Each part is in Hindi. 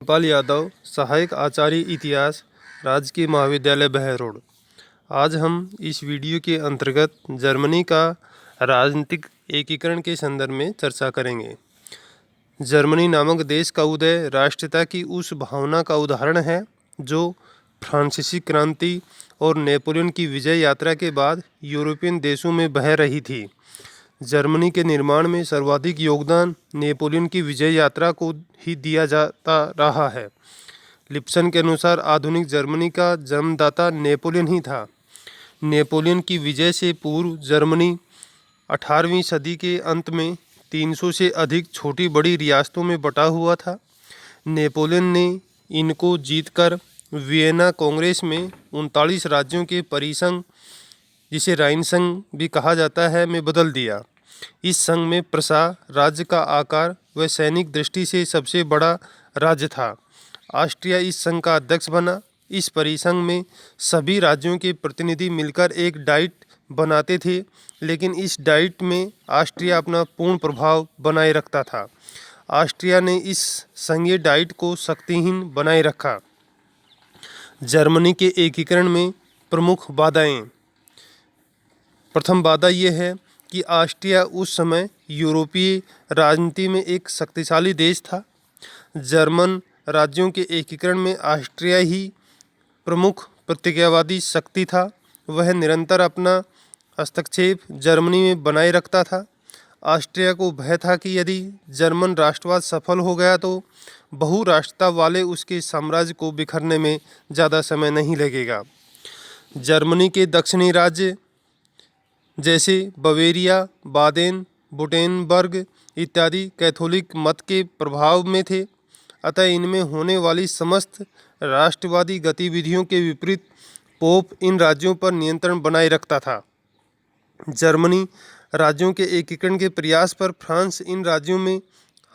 गोपाल यादव, सहायक आचार्य इतिहास, राजकीय महाविद्यालय बहरोड। आज हम इस वीडियो के अंतर्गत जर्मनी का राजनीतिक एकीकरण के संदर्भ में चर्चा करेंगे। जर्मनी नामक देश का उदय राष्ट्रीयता की उस भावना का उदाहरण है जो फ्रांसीसी क्रांति और नेपोलियन की विजय यात्रा के बाद यूरोपियन देशों में बह रही थी। जर्मनी के निर्माण में सर्वाधिक योगदान नेपोलियन की विजय यात्रा को ही दिया जाता रहा है। लिप्सन के अनुसार आधुनिक जर्मनी का जन्मदाता नेपोलियन ही था। नेपोलियन की विजय से पूर्व जर्मनी 18वीं सदी के अंत में 300 से अधिक छोटी बड़ी रियासतों में बटा हुआ था। नेपोलियन ने इनको जीतकर वियना कांग्रेस में 39 राज्यों के परिसंघ, जिसे राइन संघ भी कहा जाता है, में बदल दिया। इस संघ में प्रसा राज्य का आकार व सैनिक दृष्टि से सबसे बड़ा राज्य था। ऑस्ट्रिया इस संघ का अध्यक्ष बना। इस परिसंघ में सभी राज्यों के प्रतिनिधि मिलकर एक डाइट बनाते थे, लेकिन इस डाइट में ऑस्ट्रिया अपना पूर्ण प्रभाव बनाए रखता था। ऑस्ट्रिया ने इस संघीय डाइट को शक्तिहीन बनाए रखा। जर्मनी के एकीकरण में प्रमुख बाधाएं। प्रथम बाधा यह है कि ऑस्ट्रिया उस समय यूरोपीय राजनीति में एक शक्तिशाली देश था। जर्मन राज्यों के एकीकरण में ऑस्ट्रिया ही प्रमुख प्रतिज्ञावादी शक्ति था। वह निरंतर अपना हस्तक्षेप जर्मनी में बनाए रखता था। ऑस्ट्रिया को भय था कि यदि जर्मन राष्ट्रवाद सफल हो गया तो बहुराष्ट्रता वाले उसके साम्राज्य को बिखरने में ज़्यादा समय नहीं लगेगा। जर्मनी के दक्षिणी राज्य जैसे बवेरिया, बादेन, बुटेनबर्ग इत्यादि कैथोलिक मत के प्रभाव में थे, अतः इनमें होने वाली समस्त राष्ट्रवादी गतिविधियों के विपरीत पोप इन राज्यों पर नियंत्रण बनाए रखता था। जर्मनी राज्यों के एकीकरण के प्रयास पर फ्रांस इन राज्यों में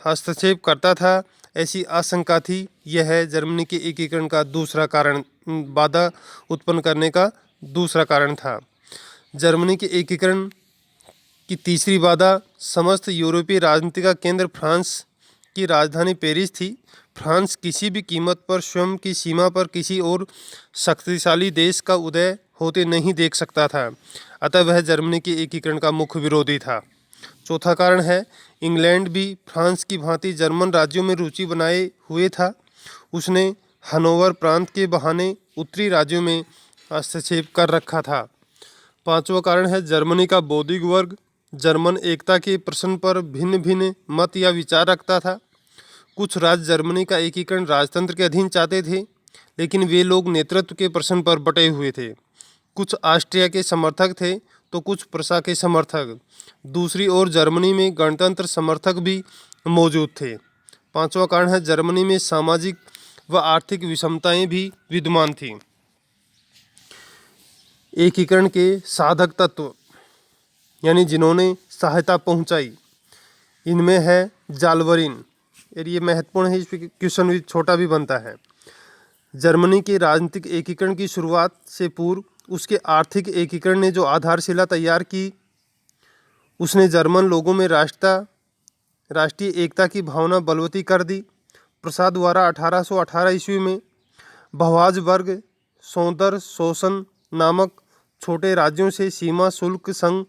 हस्तक्षेप करता था, ऐसी आशंका थी। यह है जर्मनी के एकीकरण का दूसरा कारण, बाधा उत्पन्न करने का दूसरा कारण था। जर्मनी के एकीकरण की तीसरी बाधा समस्त यूरोपीय राजनीति का केंद्र फ्रांस की राजधानी पेरिस थी। फ्रांस किसी भी कीमत पर स्वयं की सीमा पर किसी और शक्तिशाली देश का उदय होते नहीं देख सकता था, अतः वह जर्मनी के एकीकरण का मुख्य विरोधी था। चौथा कारण है इंग्लैंड भी फ्रांस की भांति जर्मन राज्यों में रुचि बनाए हुए था। उसने हनोवर प्रांत के बहाने उत्तरी राज्यों में हस्तक्षेप कर रखा था। पांचवा कारण है जर्मनी का बौद्धिक वर्ग जर्मन एकता के प्रश्न पर भिन्न भिन्न मत या विचार रखता था। कुछ राज्य जर्मनी का एकीकरण राजतंत्र के अधीन चाहते थे, लेकिन वे लोग नेतृत्व के प्रश्न पर बटे हुए थे। कुछ ऑस्ट्रिया के समर्थक थे तो कुछ प्रसा के समर्थक। दूसरी ओर जर्मनी में गणतंत्र समर्थक भी मौजूद थे। पांचवा कारण है जर्मनी में सामाजिक व आर्थिक विषमताएं भी विद्यमान थीं। एकीकरण के साधक तत्व यानी जिन्होंने सहायता पहुंचाई, इनमें है जालवरिन, और ये महत्वपूर्ण है, इस पर क्वेश्चन भी छोटा भी बनता है। जर्मनी के राजनीतिक एकीकरण की शुरुआत से पूर्व उसके आर्थिक एकीकरण ने जो आधारशिला तैयार की, उसने जर्मन लोगों में राष्ट्रीय एकता की भावना बलवती कर दी। प्रसा द्वारा 1818 ईस्वी में बवार्जबर्ग सोदर शोसन नामक छोटे राज्यों से सीमा शुल्क संघ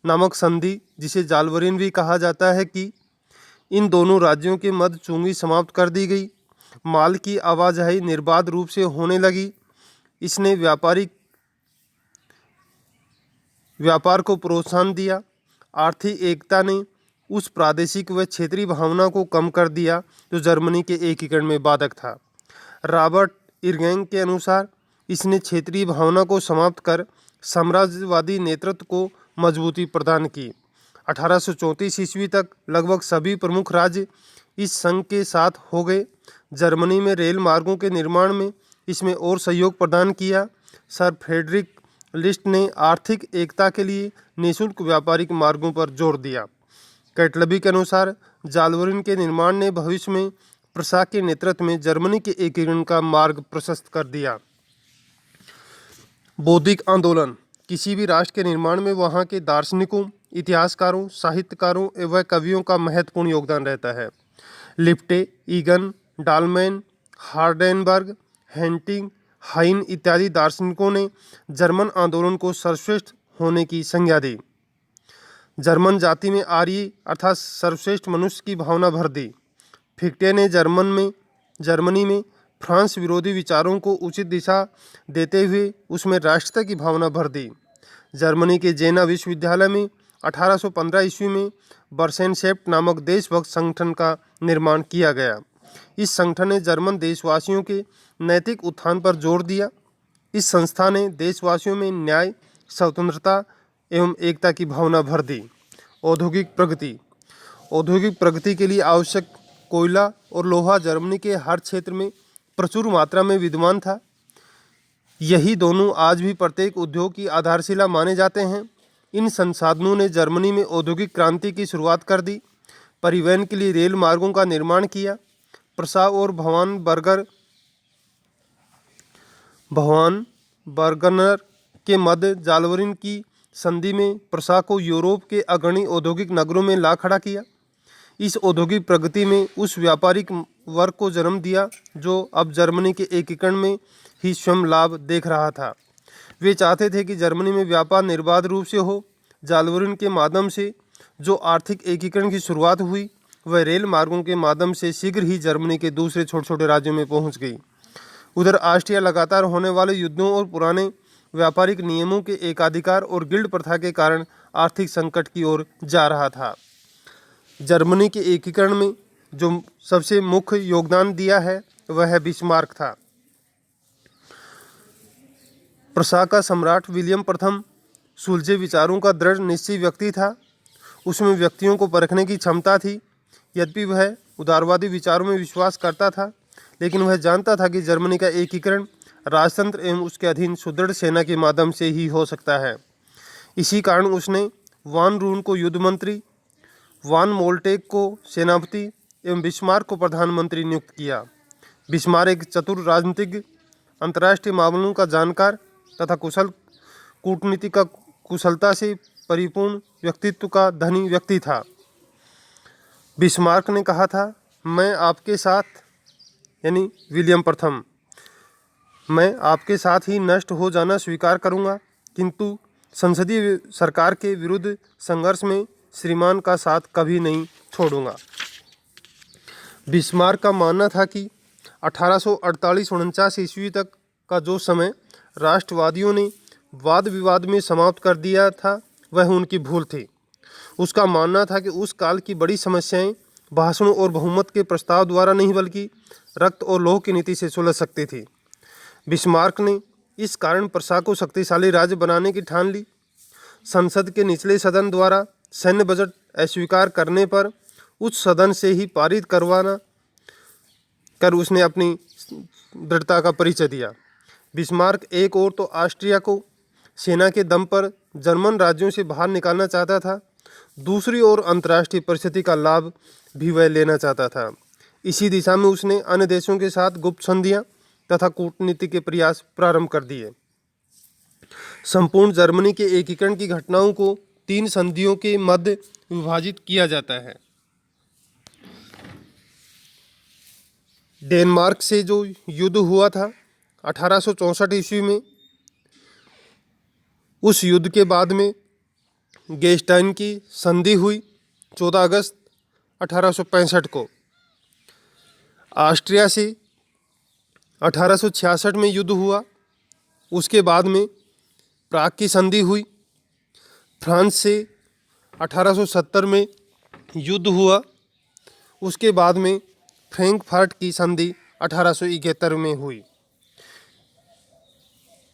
नामक संधि, जिसे जालवरिन भी कहा जाता है, कि इन दोनों राज्यों के मध्य चुंगी समाप्त कर दी गई। माल की आवाजाही निर्बाध रूप से होने लगी। इसने व्यापार को प्रोत्साहन दिया। आर्थिक एकता ने उस प्रादेशिक व क्षेत्रीय भावना को कम कर दिया जो जर्मनी के एकीकरण में बाधक था। रॉबर्ट इरगैंग के अनुसार इसने क्षेत्रीय भावना को समाप्त कर साम्राज्यवादी नेतृत्व को मजबूती प्रदान की। 1834 ईस्वी तक लगभग सभी प्रमुख राज्य इस संघ के साथ हो गए। जर्मनी में रेल मार्गों के निर्माण में इसमें और सहयोग प्रदान किया। सर फ्रेडरिक लिस्ट ने आर्थिक एकता के लिए निःशुल्क व्यापारिक मार्गों पर जोर दिया। कैटलबी के अनुसार जालवरिन के निर्माण ने भविष्य में प्रसा के नेतृत्व में जर्मनी के एकीकरण का मार्ग प्रशस्त कर दिया। बौद्धिक आंदोलन किसी भी राष्ट्र के निर्माण में वहाँ के दार्शनिकों, इतिहासकारों, साहित्यकारों एवं कवियों का महत्वपूर्ण योगदान रहता है। लिप्टे, ईगन, डालमैन हार्डेनबर्ग, हेंटिंग, हाइन इत्यादि दार्शनिकों ने जर्मन आंदोलन को सर्वश्रेष्ठ होने की संज्ञा दी। जर्मन जाति में आर्य अर्थात सर्वश्रेष्ठ मनुष्य की भावना भर दी। फिक्टे ने जर्मनी में फ्रांस विरोधी विचारों को उचित दिशा देते हुए उसमें राष्ट्रता की भावना भर दी। जर्मनी के जेना विश्वविद्यालय में 1815 ईस्वी में बर्सेनशेफ्ट नामक देशभक्त संगठन का निर्माण किया गया। इस संगठन ने जर्मन देशवासियों के नैतिक उत्थान पर जोर दिया। इस संस्था ने देशवासियों में न्याय, स्वतंत्रता एवं एकता की भावना भर दी। औद्योगिक प्रगति के लिए आवश्यक कोयला और लोहा जर्मनी के हर क्षेत्र में प्रचुर मात्रा में विद्यमान था। यही दोनों आज भी प्रत्येक उद्योग की आधारशिला माने जाते हैं। इन संसाधनों ने जर्मनी में औद्योगिक क्रांति की शुरुआत कर दी। परिवहन के लिए रेल मार्गों का निर्माण किया। प्रसा और भवान बर्गनर के मध्य जालवरिन की संधि में प्रसा को यूरोप के अग्रणी औद्योगिक नगरों में ला खड़ा किया। इस औद्योगिक प्रगति में उस व्यापारिक वर्ग को जन्म दिया जो अब जर्मनी के एकीकरण में ही स्वयं लाभ देख रहा था। वे चाहते थे कि जर्मनी में व्यापार निर्बाध रूप से हो। जालवरिन के माध्यम से जो आर्थिक एकीकरण की शुरुआत हुई वह रेल मार्गों के माध्यम से शीघ्र ही जर्मनी के दूसरे छोटे छोटे राज्यों में पहुंच गई। उधर ऑस्ट्रिया लगातार होने वाले युद्धों और पुराने व्यापारिक नियमों के एकाधिकार और गिल्ड प्रथा के कारण आर्थिक संकट की ओर जा रहा था। जर्मनी के एकीकरण में जो सबसे मुख्य योगदान दिया है वह बिस्मार्क था। प्रसा का सम्राट विलियम प्रथम सुलझे विचारों का दृढ़ निश्चयी व्यक्ति था। उसमें व्यक्तियों को परखने की क्षमता थी। यद्यपि वह उदारवादी विचारों में विश्वास करता था, लेकिन वह जानता था कि जर्मनी का एकीकरण राजतंत्र एवं उसके अधीन सुदृढ़ सेना के माध्यम से ही हो सकता है। इसी कारण उसने वान रून को युद्ध मंत्री, वान मोल्टेक को सेनापति एवं बिस्मार्क को प्रधानमंत्री नियुक्त किया। बिस्मार्क एक चतुर राजनीतिज्ञ, अंतर्राष्ट्रीय मामलों का जानकार तथा कुशल कूटनीति का कुशलता से परिपूर्ण व्यक्तित्व का धनी व्यक्ति था। बिस्मार्क ने कहा था, मैं आपके साथ यानी विलियम प्रथम, मैं आपके साथ ही नष्ट हो जाना स्वीकार करूंगा, किंतु संसदीय सरकार के विरुद्ध संघर्ष में श्रीमान का साथ कभी नहीं छोड़ूंगा। बिस्मार्क का मानना था कि 1848-49 ईस्वी तक का जो समय राष्ट्रवादियों ने वाद विवाद में समाप्त कर दिया था वह उनकी भूल थी। उसका मानना था कि उस काल की बड़ी समस्याएं भाषणों और बहुमत के प्रस्ताव द्वारा नहीं बल्कि रक्त और लौह की नीति से सुलझ सकती थी। बिस्मार्क ने इस कारण प्रसा को शक्तिशाली राज्य बनाने की ठान ली। संसद के निचले सदन द्वारा सैन्य बजट अस्वीकार करने पर उच्च सदन से ही पारित करवाना कर उसने अपनी दृढ़ता का परिचय दिया। बिस्मार्क एक ओर तो ऑस्ट्रिया को सेना के दम पर जर्मन राज्यों से बाहर निकालना चाहता था, दूसरी ओर अंतर्राष्ट्रीय परिस्थिति का लाभ भी वह लेना चाहता था। इसी दिशा में उसने अन्य देशों के साथ गुप्त संधियां तथा कूटनीति के प्रयास प्रारंभ कर दिए। संपूर्ण जर्मनी के एकीकरण की घटनाओं को 3 संधियों के मध्य विभाजित किया जाता है। डेनमार्क से जो युद्ध हुआ था 1864 ईस्वी में, उस युद्ध के बाद में गेस्टाइन की संधि हुई 14 अगस्त 1865 को। ऑस्ट्रिया से 1866 में युद्ध हुआ, उसके बाद में प्राग की संधि हुई। फ्रांस से 1870 में युद्ध हुआ, उसके बाद में फ्रैंकफर्ट की संधि 1871 में हुई।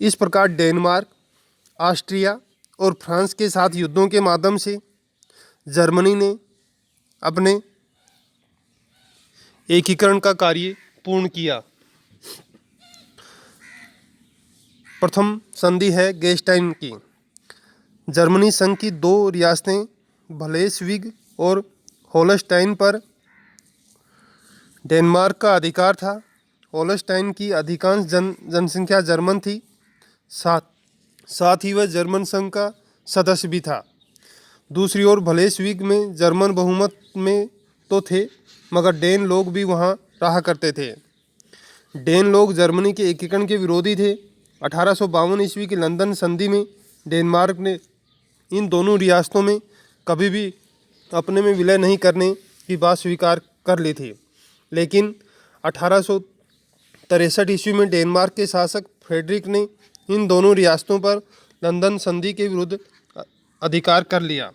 इस प्रकार डेनमार्क, ऑस्ट्रिया और फ्रांस के साथ युद्धों के माध्यम से जर्मनी ने अपने एकीकरण का कार्य पूर्ण किया। प्रथम संधि है गेस्टाइन की। जर्मनी संघ की 2 रियासतें भलेस्विग और होल्स्टाइन पर डेनमार्क का अधिकार था। होल्स्टाइन की अधिकांश जनसंख्या जर्मन थी, साथ ही वह जर्मन संघ का सदस्य भी था। दूसरी ओर भलेस्विग में जर्मन बहुमत में तो थे, मगर डेन लोग भी वहाँ रहा करते थे। डेन लोग जर्मनी के एकीकरण के विरोधी थे। 1852 ईस्वी की लंदन संधि में डेनमार्क ने इन दोनों रियासतों में कभी भी अपने में विलय नहीं करने की बात स्वीकार कर ली थी, लेकिन 1863 ईस्वी में डेनमार्क के शासक फ्रेडरिक ने इन दोनों रियासतों पर लंदन संधि के विरुद्ध अधिकार कर लिया।